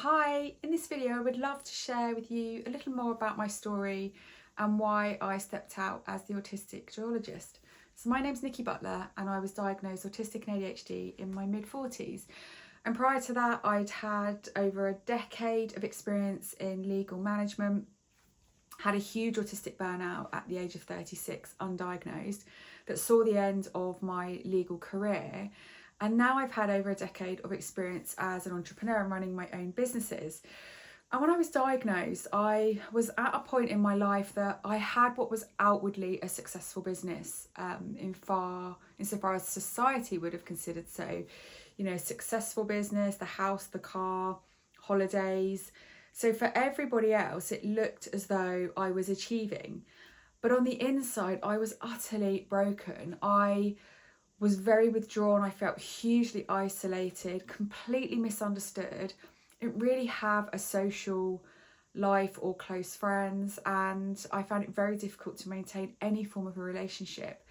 Hi, in this video I would love to share with you a little more about my story and why I stepped out as the Autistic Joyologist. So my name's Nikki Butler and I was diagnosed autistic and ADHD in my mid-40s. And prior to that I'd had over a decade of experience in legal management, had a huge autistic burnout at the age of 36, undiagnosed, that saw the end of my legal career. And now I've had over a decade of experience as an entrepreneur and running my own businesses. And when I was diagnosed, I was at a point in my life that I had what was outwardly a successful business, insofar as society would have considered so. You know, successful business, the house, the car, holidays. So for everybody else, it looked as though I was achieving. But on the inside, I was utterly broken. I was very withdrawn. I felt hugely isolated, completely misunderstood. Didn't really have a social life or close friends, and I found it very difficult to maintain any form of a relationship.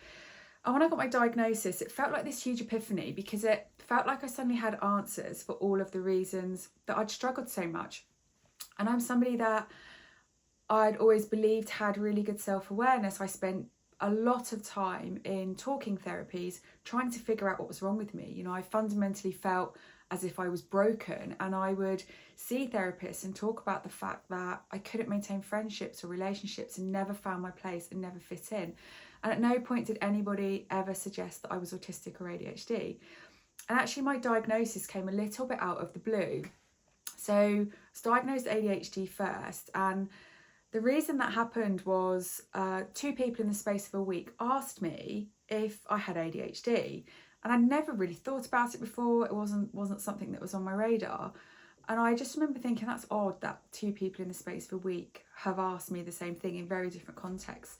And when I got my diagnosis, it felt like this huge epiphany, because it felt like I suddenly had answers for all of the reasons that I'd struggled so much. And I'm somebody that I'd always believed had really good self-awareness. I spent a lot of time in talking therapies, trying to figure out what was wrong with me. You know, I fundamentally felt as if I was broken, and I would see therapists and talk about the fact that I couldn't maintain friendships or relationships and never found my place and never fit in. And at no point did anybody ever suggest that I was autistic or ADHD. And actually my diagnosis came a little bit out of the blue. So I was diagnosed ADHD first, and the reason that happened was two people in the space of a week asked me if I had ADHD, and I'd never really thought about it before. It wasn't something that was on my radar, and I just remember thinking that's odd that two people in the space of a week have asked me the same thing in very different contexts.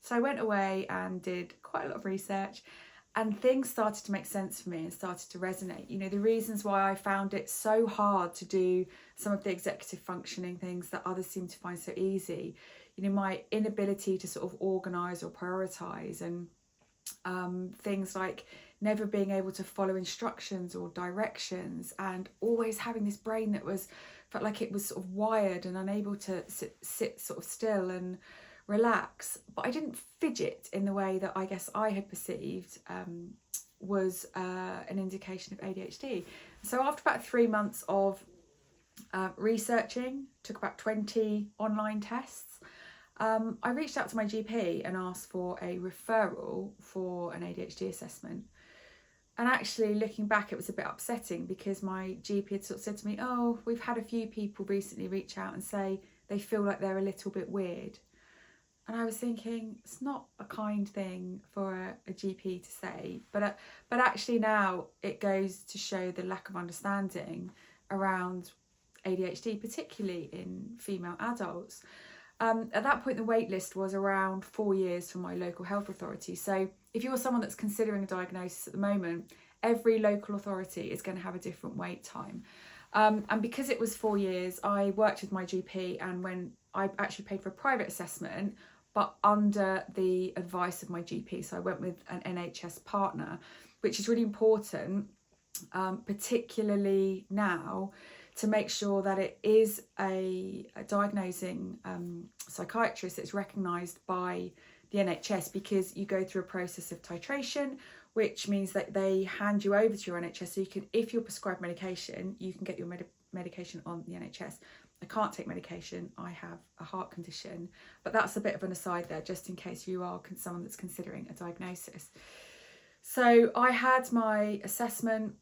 So I went away and did quite a lot of research, and things started to make sense for me and started to resonate. You know, the reasons why I found it so hard to do some of the executive functioning things that others seem to find so easy. You know, my inability to sort of organise or prioritise, and things like never being able to follow instructions or directions, and always having this brain that felt like it was sort of wired and unable to sit sort of still and relax. But I didn't fidget in the way that I guess I had perceived was an indication of ADHD. So after about 3 months of researching, took about 20 online tests, I reached out to my GP and asked for a referral for an ADHD assessment. And actually, looking back, it was a bit upsetting, because my GP had sort of said to me, oh, we've had a few people recently reach out and say they feel like they're a little bit weird. And I was thinking, it's not a kind thing for a GP to say, but actually now it goes to show the lack of understanding around ADHD, particularly in female adults. At that point, the wait list was around 4 years from my local health authority. So if you're someone that's considering a diagnosis at the moment, every local authority is going to have a different wait time. And because it was 4 years, I worked with my GP, and when I actually paid for a private assessment, but under the advice of my GP. So I went with an NHS partner, which is really important, particularly now, to make sure that it is a diagnosing psychiatrist that's recognised by the NHS, because you go through a process of titration, which means that they hand you over to your NHS. So you can, if you're prescribed medication, you can get your medication on the NHS. I can't take medication, I have a heart condition, but that's a bit of an aside there, just in case you are someone that's considering a diagnosis. So I had my assessment,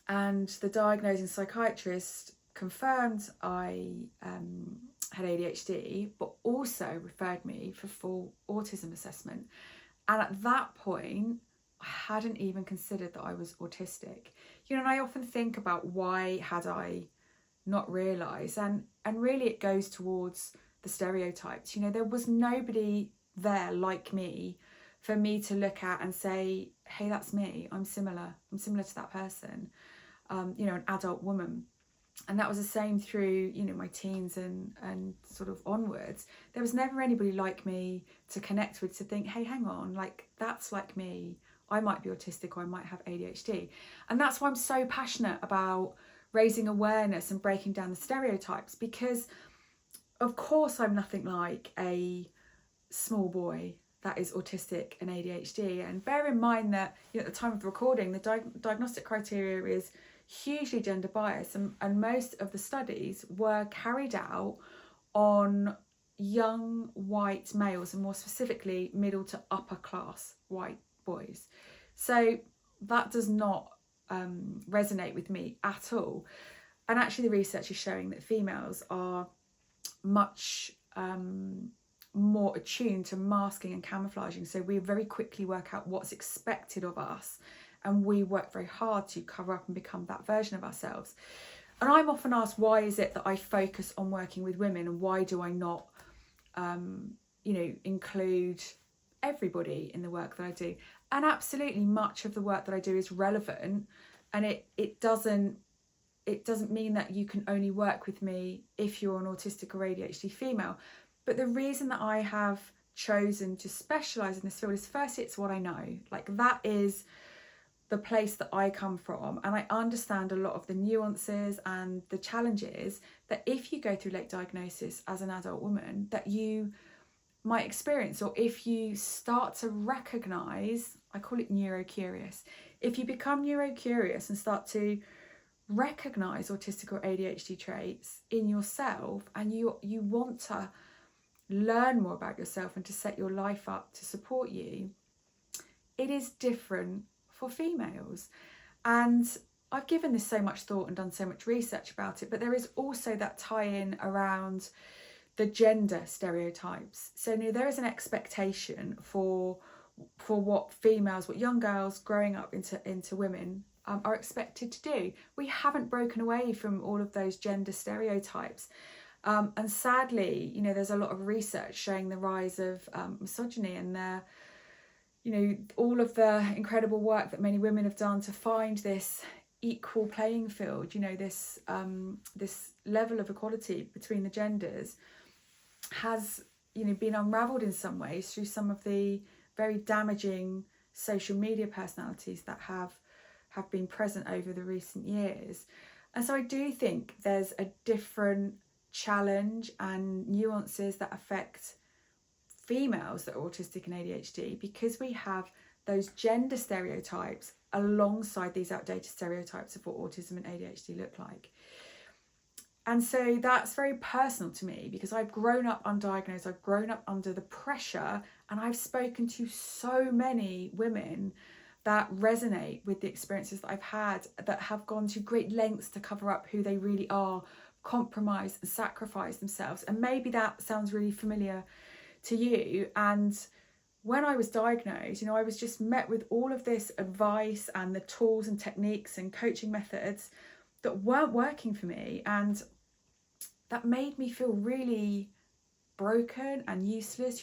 and the diagnosing psychiatrist confirmed I had ADHD, but also referred me for full autism assessment. And at that point, I hadn't even considered that I was autistic. You know, and I often think about why had I not realise, and really it goes towards the stereotypes. You know, there was nobody there like me for me to look at and say, hey, that's me, I'm similar to that person, you know, an adult woman. And that was the same through, you know, my teens and sort of onwards. There was never anybody like me to connect with, to think, hey, hang on, like that's like me, I might be autistic or I might have ADHD. And that's why I'm so passionate about raising awareness and breaking down the stereotypes, because of course I'm nothing like a small boy that is autistic and ADHD. And bear in mind that, at the time of the recording, the diagnostic criteria is hugely gender biased, and most of the studies were carried out on young white males, and more specifically middle to upper class white boys. So that does not resonate with me at all. And actually the research is showing that females are much more attuned to masking and camouflaging, so we very quickly work out what's expected of us, and we work very hard to cover up and become that version of ourselves. And I'm often asked, why is it that I focus on working with women, and why do I not include everybody in the work that I do? And absolutely, much of the work that I do is relevant, and it doesn't mean that you can only work with me if you're an autistic or ADHD female. But the reason that I have chosen to specialise in this field is, firstly, it's what I know. Like, that is the place that I come from, and I understand a lot of the nuances and the challenges that if you go through late diagnosis as an adult woman that you might experience, or if you start to recognise, I call it neurocurious, if you become neurocurious and start to recognise autistic or ADHD traits in yourself, and you want to learn more about yourself and to set your life up to support you, it is different for females. And I've given this so much thought and done so much research about it, but there is also that tie-in around the gender stereotypes. So there is an expectation for what females, what young girls growing up into women are expected to do. We haven't broken away from all of those gender stereotypes. And sadly, there's a lot of research showing the rise of misogyny, and all of the incredible work that many women have done to find this equal playing field, this level of equality between the genders has, been unravelled in some ways through some of the very damaging social media personalities that have been present over the recent years. And so I do think there's a different challenge and nuances that affect females that are autistic and ADHD, because we have those gender stereotypes alongside these outdated stereotypes of what autism and ADHD look like. And so that's very personal to me, because I've grown up undiagnosed, I've grown up under the pressure, and I've spoken to so many women that resonate with the experiences that I've had, that have gone to great lengths to cover up who they really are, compromise and sacrifice themselves. And maybe that sounds really familiar to you. And when I was diagnosed, I was just met with all of this advice and the tools and techniques and coaching methods that weren't working for me, and that made me feel really broken and useless.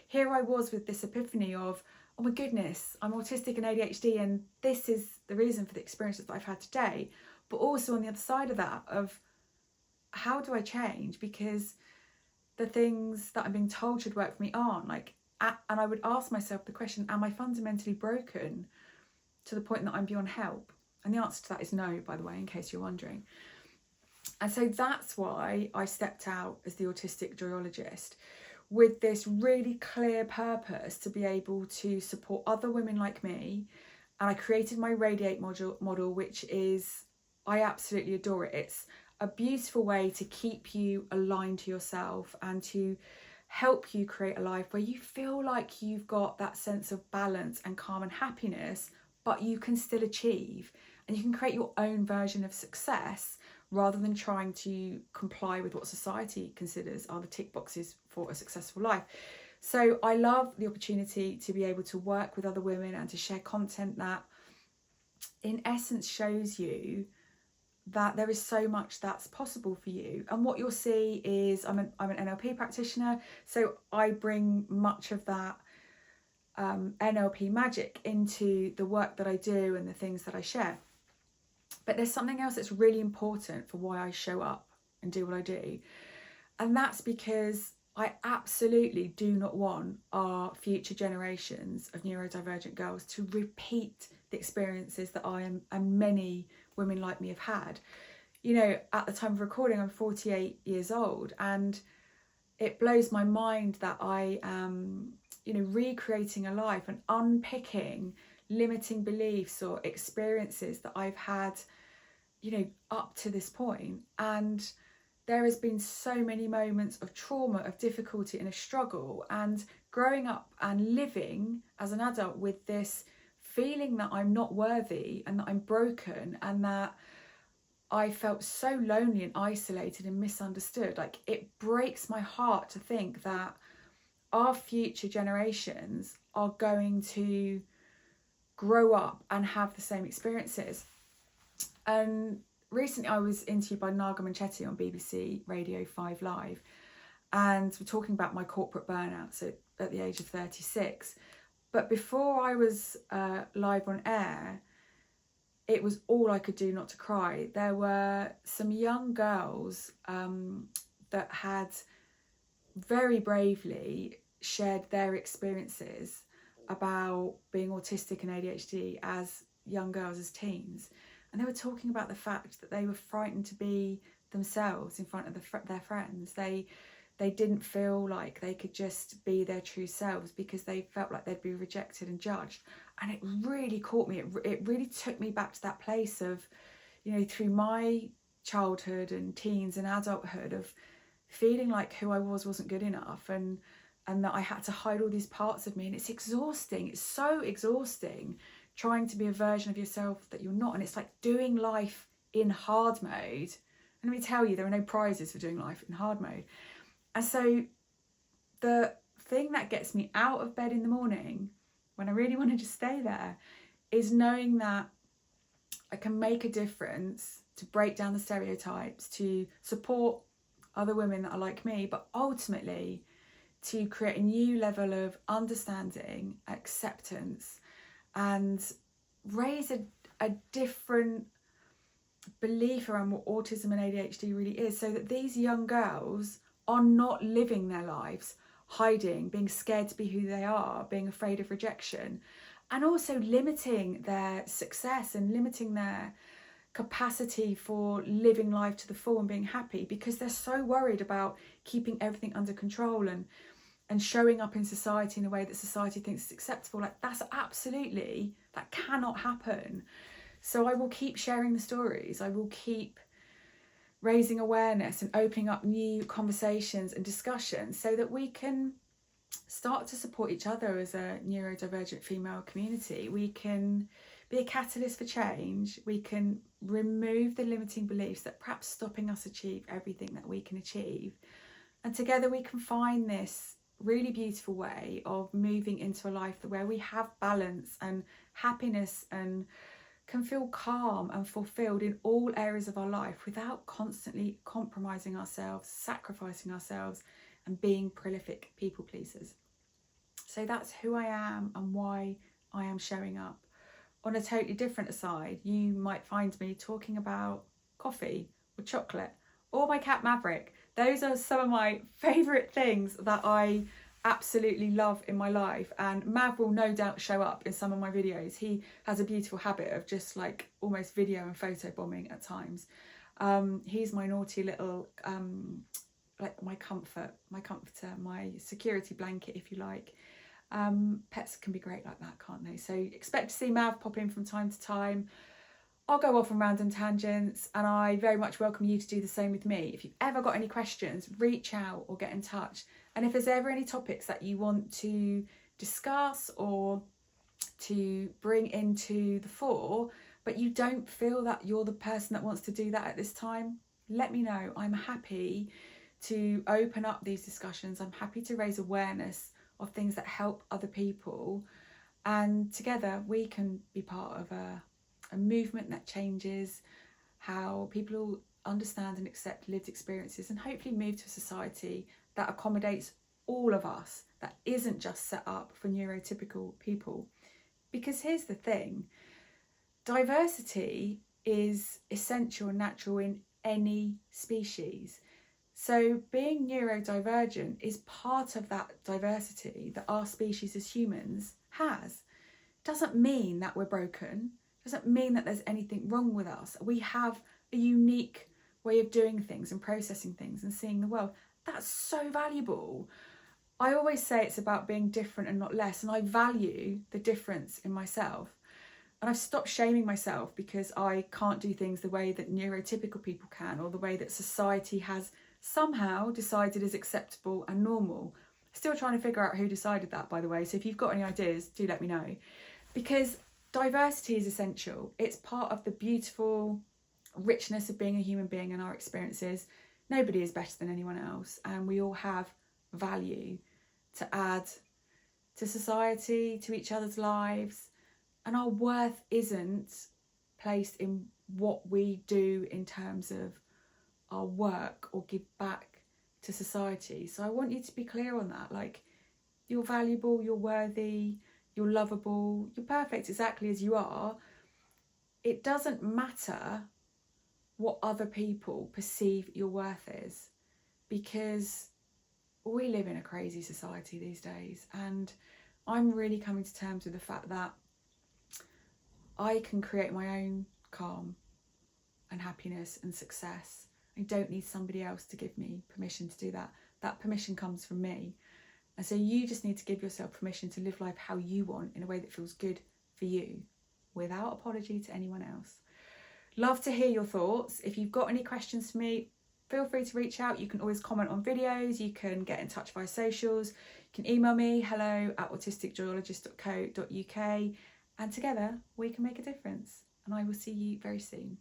Here I was with this epiphany of, oh my goodness, I'm autistic and ADHD, and this is the reason for the experiences that I've had today. But also on the other side of that, of how do I change? Because the things that I'm being told should work for me aren't. And I would ask myself the question, am I fundamentally broken to the point that I'm beyond help? And the answer to that is no, by the way, in case you're wondering. And so that's why I stepped out as the Autistic Joyologist, with this really clear purpose to be able to support other women like me. And I created my Radiate model, which is, I absolutely adore it. It's a beautiful way to keep you aligned to yourself and to help you create a life where you feel like you've got that sense of balance and calm and happiness, but you can still achieve, and you can create your own version of success rather than trying to comply with what society considers are the tick boxes for a successful life. So I love the opportunity to be able to work with other women and to share content that in essence shows you that there is so much that's possible for you. And what you'll see is I'm an NLP practitioner, so I bring much of that NLP magic into the work that I do and the things that I share. But there's something else that's really important for why I show up and do what I do. And that's because I absolutely do not want our future generations of neurodivergent girls to repeat the experiences that I am and many women like me have had. you know, at the time of recording, I'm 48 years old, and it blows my mind that I am, you know, recreating a life and unpicking limiting beliefs or experiences that I've had, you know, up to this point. And there has been so many moments of trauma, of difficulty and a struggle, and growing up and living as an adult with this feeling that I'm not worthy and that I'm broken and that I felt so lonely and isolated and misunderstood. Like, it breaks my heart to think that our future generations are going to grow up and have the same experiences. And recently I was interviewed by Naga Manchetti on BBC Radio 5 Live, and we're talking about my corporate burnout, so at the age of 36. But before I was live on air, it was all I could do not to cry. There were some young girls that had very bravely shared their experiences about being autistic and ADHD as young girls, as teens. And they were talking about the fact that they were frightened to be themselves in front of their friends. They didn't feel like they could just be their true selves because they felt like they'd be rejected and judged. And it really caught me. It really took me back to that place of, you know, through my childhood and teens and adulthood, of feeling like who I wasn't good enough, and that I had to hide all these parts of me. And it's exhausting. It's so exhausting trying to be a version of yourself that you're not. And it's like doing life in hard mode. And let me tell you, there are no prizes for doing life in hard mode. And so the thing that gets me out of bed in the morning when I really want to just stay there is knowing that I can make a difference to break down the stereotypes, to support other women that are like me, but ultimately to create a new level of understanding, acceptance, and raise a different belief around what autism and ADHD really is, so that these young girls are not living their lives hiding, being scared to be who they are, being afraid of rejection, and also limiting their success and limiting their capacity for living life to the full and being happy, because they're so worried about keeping everything under control and showing up in society in a way that society thinks is acceptable. Like, that cannot happen. So I will keep sharing the stories. I will keep raising awareness and opening up new conversations and discussions so that we can start to support each other as a neurodivergent female community. We can be a catalyst for change. We can remove the limiting beliefs that perhaps stopping us achieve everything that we can achieve. And together we can find this really beautiful way of moving into a life where we have balance and happiness and can feel calm and fulfilled in all areas of our life without constantly compromising ourselves, sacrificing ourselves, and being prolific people pleasers. So that's who I am and why I am showing up. On a totally different aside, you might find me talking about coffee or chocolate or my cat Maverick. Those are some of my favourite things that I absolutely love in my life, and Mav will no doubt show up in some of my videos. He has a beautiful habit of just like almost video and photo bombing at times. He's my naughty little like my comforter, my security blanket, if you like. Pets can be great like that, can't they? So expect to see Mav pop in from time to time. I'll go off on random tangents, and I very much welcome you to do the same with me. If you've ever got any questions, reach out or get in touch. And if there's ever any topics that you want to discuss or to bring into the fore, but you don't feel that you're the person that wants to do that at this time, let me know. I'm happy to open up these discussions. I'm happy to raise awareness of things that help other people. And together we can be part of a movement that changes how people understand and accept lived experiences, and hopefully move to a society that accommodates all of us, that isn't just set up for neurotypical people. Because here's the thing, diversity is essential and natural in any species. So being neurodivergent is part of that diversity that our species as humans has. Doesn't mean that we're broken, doesn't mean that there's anything wrong with us. We have a unique way of doing things and processing things and seeing the world. That's so valuable. I always say it's about being different and not less, and I value the difference in myself. And I've stopped shaming myself because I can't do things the way that neurotypical people can, or the way that society has somehow decided is acceptable and normal. Still trying to figure out who decided that, by the way. So if you've got any ideas, do let me know. Because diversity is essential. It's part of the beautiful richness of being a human being and our experiences. Nobody is better than anyone else, and we all have value to add to society, to each other's lives. And our worth isn't placed in what we do in terms of our work or give back to society. So I want you to be clear on that. Like, you're valuable, you're worthy, you're lovable, you're perfect exactly as you are. It doesn't matter what other people perceive your worth is, because we live in a crazy society these days. And I'm really coming to terms with the fact that I can create my own calm and happiness and success. I don't need somebody else to give me permission to do that. That permission comes from me. And so you just need to give yourself permission to live life how you want, in a way that feels good for you, without apology to anyone else. Love to hear your thoughts. If you've got any questions for me, feel free to reach out. You can always comment on videos. You can get in touch via socials. You can email me, hello@autisticjoyologist.co.uk. And together we can make a difference. And I will see you very soon.